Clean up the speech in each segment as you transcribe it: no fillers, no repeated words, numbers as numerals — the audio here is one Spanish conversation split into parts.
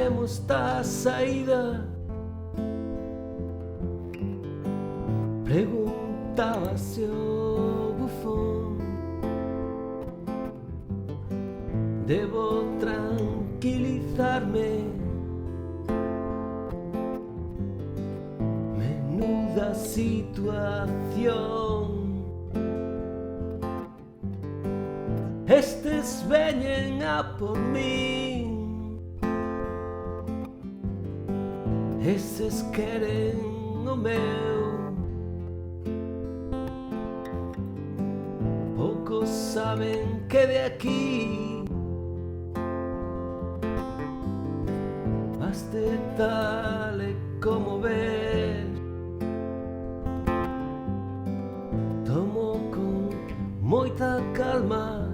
demos a saída? Preguntaba-se o bufón. Debo tranquilizarme. Menuda situación. Estes veñen a por min. Eses queren o meu. Poucos saben que de aquí baste tal e como ves. Tomo con moita calma.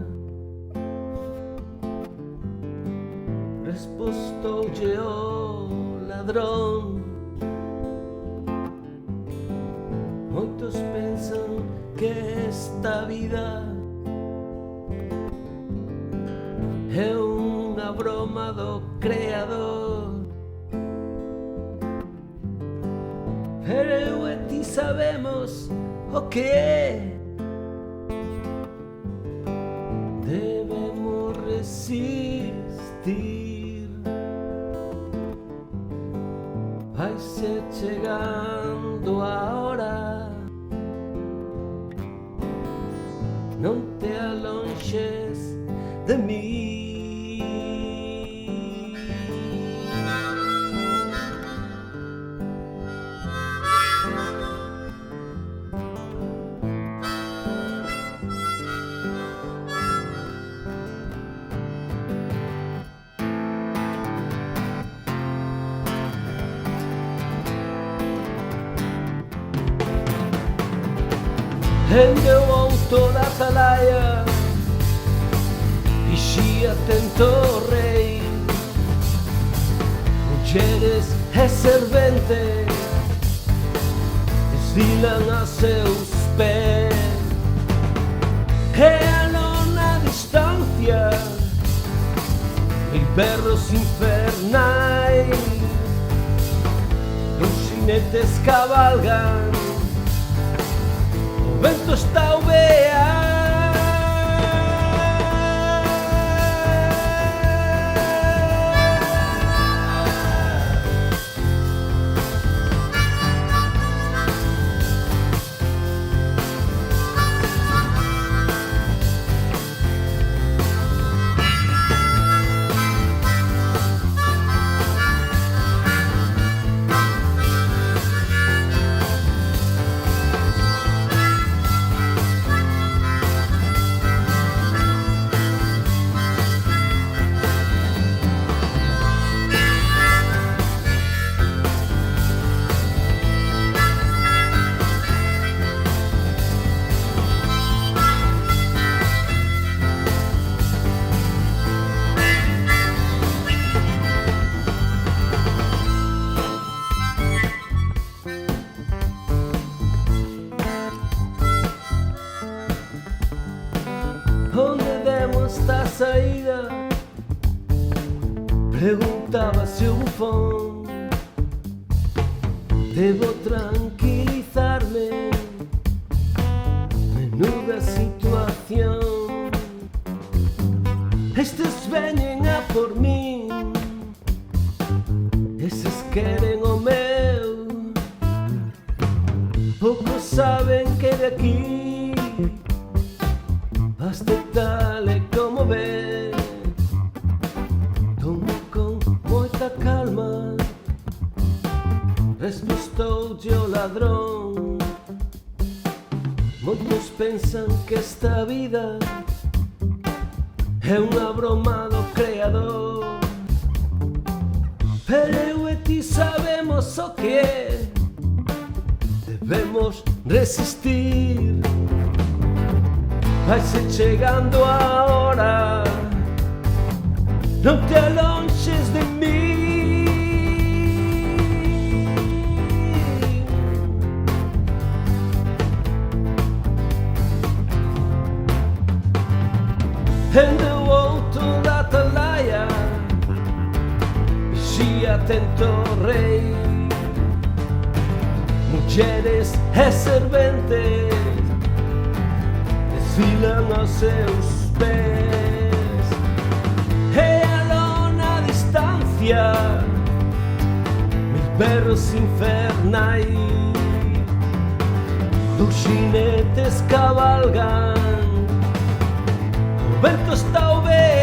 Respostoulle o ladrón. Moitos pensan que esta vida é unha broma do creador. Pero eu e ti sabemos o que é. Debemos resistir. Vaise chegando a hora. Non te alonxes de mí. Dende o alto da atalaia vixía atento o rei. Mulleres e serventes desfilan a seus pés. E aló na distancia mil berros infernais. Os xinetes cabalgan. O vento está a uvear. Onde demos a saída? Preguntaba-se o bufón. Debo tranquilizarme. Menuda situación. Estes veñen a por min. Eses queren o meu. Poucos saben que de aquí baste tal e como ves. Tomo con moita calma. Respostoulle o ladrón. Moitos pensan que esta vida é unha broma do creador. Pero eu e ti sabemos o que é. Debemos resistir. Vaise chegando a hora. Non te alonxes de mí. Dende o alto da atalaia Si atento rei, mulleres e serventes desfilan aos seus pés, e aló na distancia mil berros infernais, dos xinetes cabalgan, o vento está ao ver.